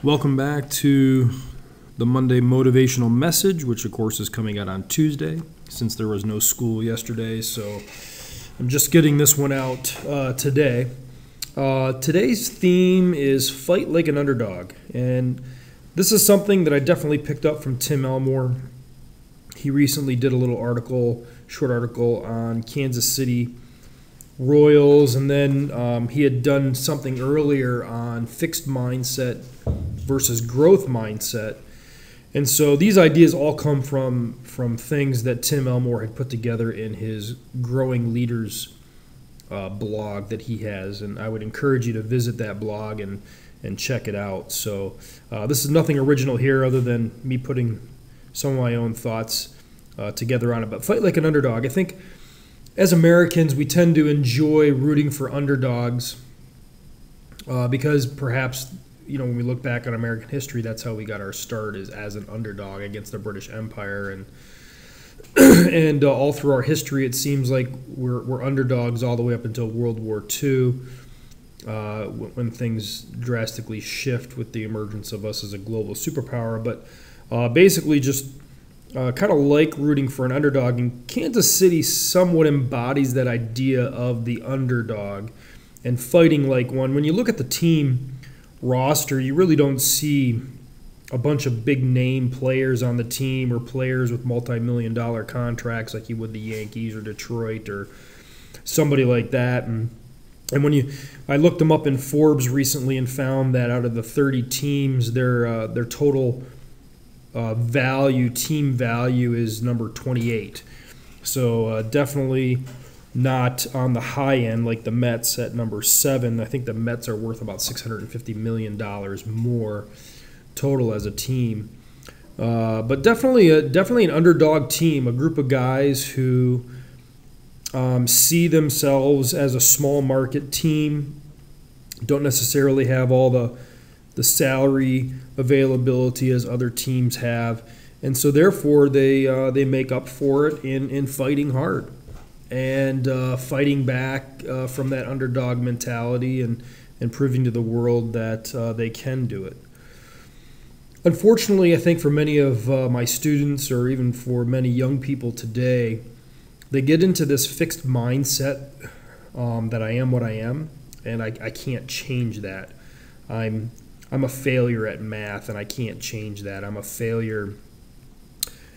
Welcome back to the Monday Motivational Message, which of course is coming out on Tuesday since there was no school yesterday. So I'm just getting this one out today. Today's theme is fight like an underdog. And this is something that I definitely picked up from Tim Elmore. He recently did a little article, short article on Kansas City Royals, and then he had done something earlier on fixed mindset versus growth mindset. And so these ideas all come from things that Tim Elmore had put together in his Growing Leaders blog that he has, and I would encourage you to visit that blog and check it out. So this is nothing original here other than me putting some of my own thoughts together on it. But fight like an underdog. I think as Americans, we tend to enjoy rooting for underdogs because perhaps, when we look back on American history, that's how we got our start, is as an underdog against the British Empire. And all through our history, it seems like we're underdogs all the way up until World War II, when things drastically shift with the emergence of us as a global superpower. But basically just kind of like rooting for an underdog. And Kansas City somewhat embodies that idea of the underdog and fighting like one. When you look at the team roster, you really don't see a bunch of big name players on the team or players with multi-million-dollar contracts like you would the Yankees or Detroit or somebody like that. And when I looked them up in Forbes recently and found that out of the 30 teams, their total team value is number 28. So definitely not on the high end like the Mets at number 7. I think the Mets are worth about $650 million more total as a team. But definitely an underdog team, a group of guys who see themselves as a small market team, don't necessarily have all the salary availability as other teams have, and so therefore they make up for it in fighting hard and fighting back from that underdog mentality and proving to the world that they can do it. Unfortunately, I think for many of my students, or even for many young people today, they get into this fixed mindset that I am what I am, and I can't change that. I'm a failure at math, and I can't change that. I'm a failure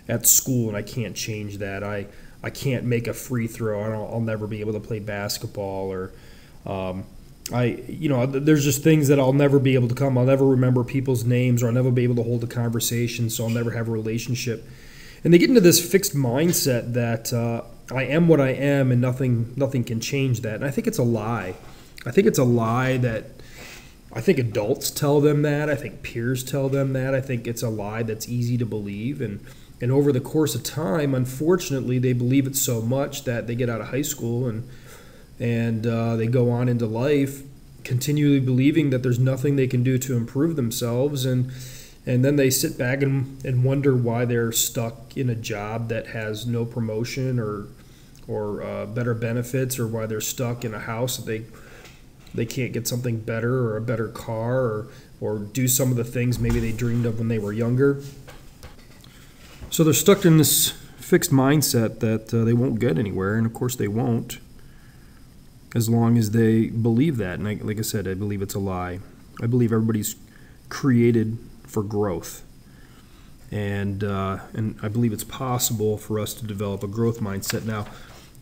at school, and I can't change that. I can't make a free throw. I'll never be able to play basketball, or there's just things that I'll never be able to come. I'll never remember people's names, or I'll never be able to hold a conversation, so I'll never have a relationship. And they get into this fixed mindset that I am what I am, and nothing can change that. And I think it's a lie. I think it's a lie that I think adults tell them that. I think peers tell them that. I think it's a lie that's easy to believe. And over the course of time, unfortunately, they believe it so much that they get out of high school and they go on into life continually believing that there's nothing they can do to improve themselves. And then they sit back and wonder why they're stuck in a job that has no promotion or better benefits, or why they're stuck in a house that they can't get something better, or a better car, or do some of the things maybe they dreamed of when they were younger. So they're stuck in this fixed mindset that they won't get anywhere, and of course they won't, as long as they believe that. And like I said, I believe it's a lie. I believe everybody's created for growth, and I believe it's possible for us to develop a growth mindset. Now,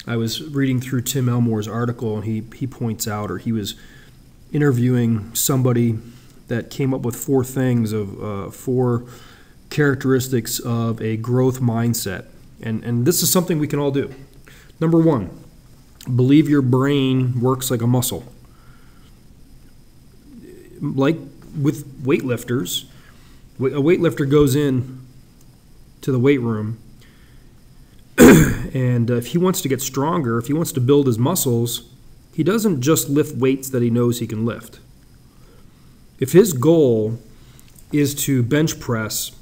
I was reading through Tim Elmore's article, and he points out, or he was interviewing somebody that came up with 4 things of 4 characteristics of a growth mindset. And this is something we can all do. Number 1, believe your brain works like a muscle. Like with weightlifters, a weightlifter goes in to the weight room, and if he wants to get stronger, if he wants to build his muscles, he doesn't just lift weights that he knows he can lift. If his goal is to bench press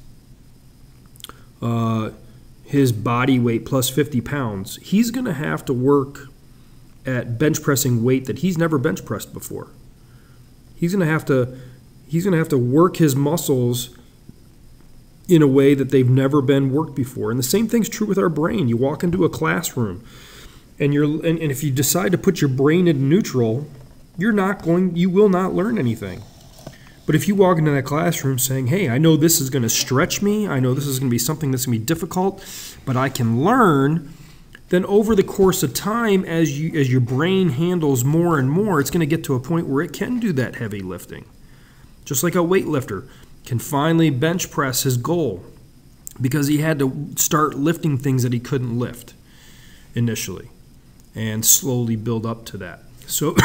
his body weight plus 50 pounds, he's going to have to work at bench pressing weight that he's never bench pressed before. He's going to have to He's going to have to work his muscles in a way that they've never been worked before. And the same thing's true with our brain. You walk into a classroom, and if you decide to put your brain in neutral, you will not learn anything. But if you walk into that classroom saying, hey, I know this is going to stretch me, I know this is going to be something that's going to be difficult, but I can learn, then over the course of time, as your brain handles more and more, it's going to get to a point where it can do that heavy lifting. Just like a weightlifter can finally bench press his goal because he had to start lifting things that he couldn't lift initially and slowly build up to that. So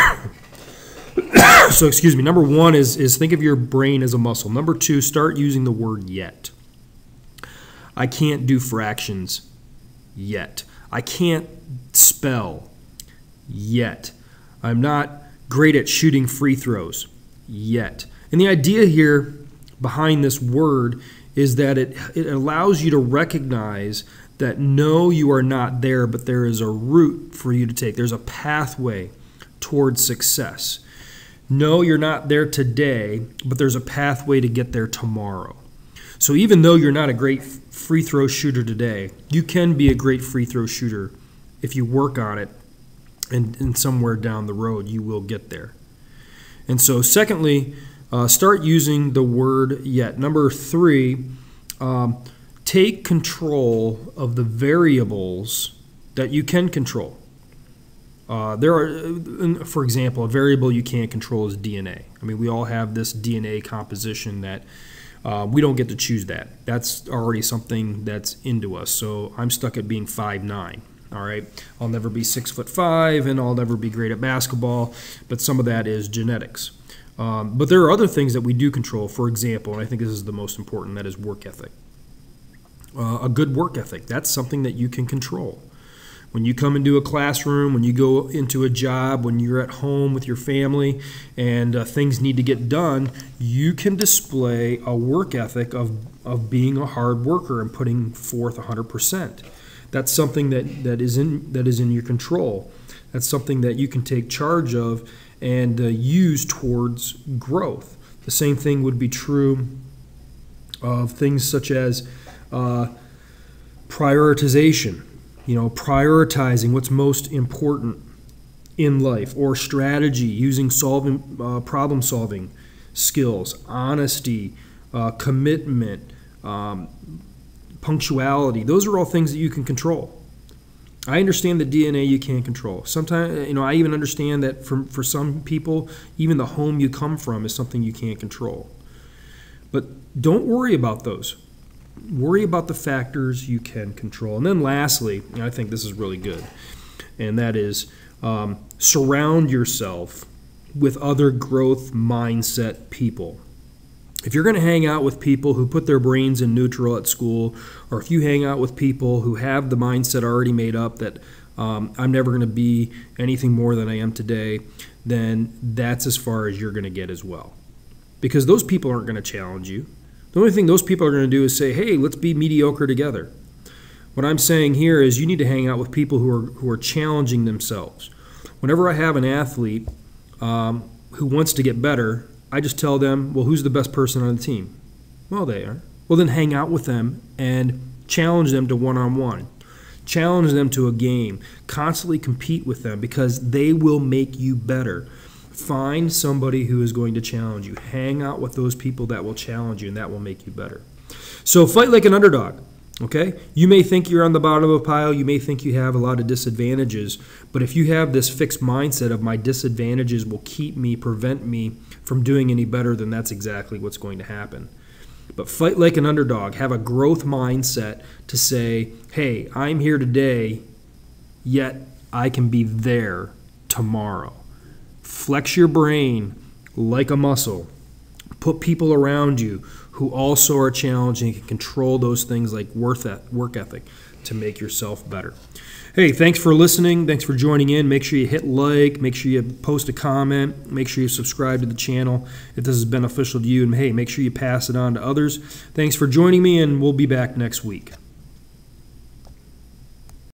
excuse me, number one is think of your brain as a muscle. Number two, start using the word yet. I can't do fractions yet. I can't spell yet. I'm not great at shooting free throws yet. And the idea here behind this word is that it allows you to recognize that no, you are not there, but there is a route for you to take. There's a pathway towards success. No, you're not there today, but there's a pathway to get there tomorrow. So even though you're not a great free throw shooter today, you can be a great free throw shooter if you work on it, and somewhere down the road you will get there. And so secondly, start using the word yet. Number three, take control of the variables that you can control. There are, for example, a variable you can't control is DNA. I mean, we all have this DNA composition that we don't get to choose that. That's already something that's into us. So I'm stuck at being 5'9". All right, I'll never be 6'5", and I'll never be great at basketball. But some of that is genetics. But there are other things that we do control. For example, and I think this is the most important, that is work ethic. A good work ethic, that's something that you can control. When you come into a classroom, when you go into a job, when you're at home with your family and things need to get done, you can display a work ethic of being a hard worker and putting forth 100%. That's something that is in your control. That's something that you can take charge of and use towards growth. The same thing would be true of things such as prioritization. You know, prioritizing what's most important in life, or strategy, using problem-solving skills, honesty, commitment, punctuality. Those are all things that you can control. I understand that DNA you can't control. Sometimes, you know, I even understand that for some people, even the home you come from is something you can't control. But don't worry about those. Worry about the factors you can control. And then lastly, and I think this is really good, and that is surround yourself with other growth mindset people. If you're going to hang out with people who put their brains in neutral at school, or if you hang out with people who have the mindset already made up that I'm never going to be anything more than I am today, then that's as far as you're going to get as well. Because those people aren't going to challenge you. The only thing those people are going to do is say, hey, let's be mediocre together. What I'm saying here is you need to hang out with people who are challenging themselves. Whenever I have an athlete who wants to get better, I just tell them, well, who's the best person on the team? Well, they are. Well, then hang out with them and challenge them to one-on-one. Challenge them to a game. Constantly compete with them because they will make you better. Find somebody who is going to challenge you. Hang out with those people that will challenge you, and that will make you better. So fight like an underdog, okay? You may think you're on the bottom of a pile. You may think you have a lot of disadvantages. But if you have this fixed mindset of my disadvantages will prevent me from doing any better, then that's exactly what's going to happen. But fight like an underdog. Have a growth mindset to say, hey, I'm here today, yet I can be there tomorrow. Flex your brain like a muscle. Put people around you who also are challenging and can control those things like work ethic to make yourself better. Hey, thanks for listening. Thanks for joining in. Make sure you hit like. Make sure you post a comment. Make sure you subscribe to the channel if this is beneficial to you. And hey, make sure you pass it on to others. Thanks for joining me, and we'll be back next week.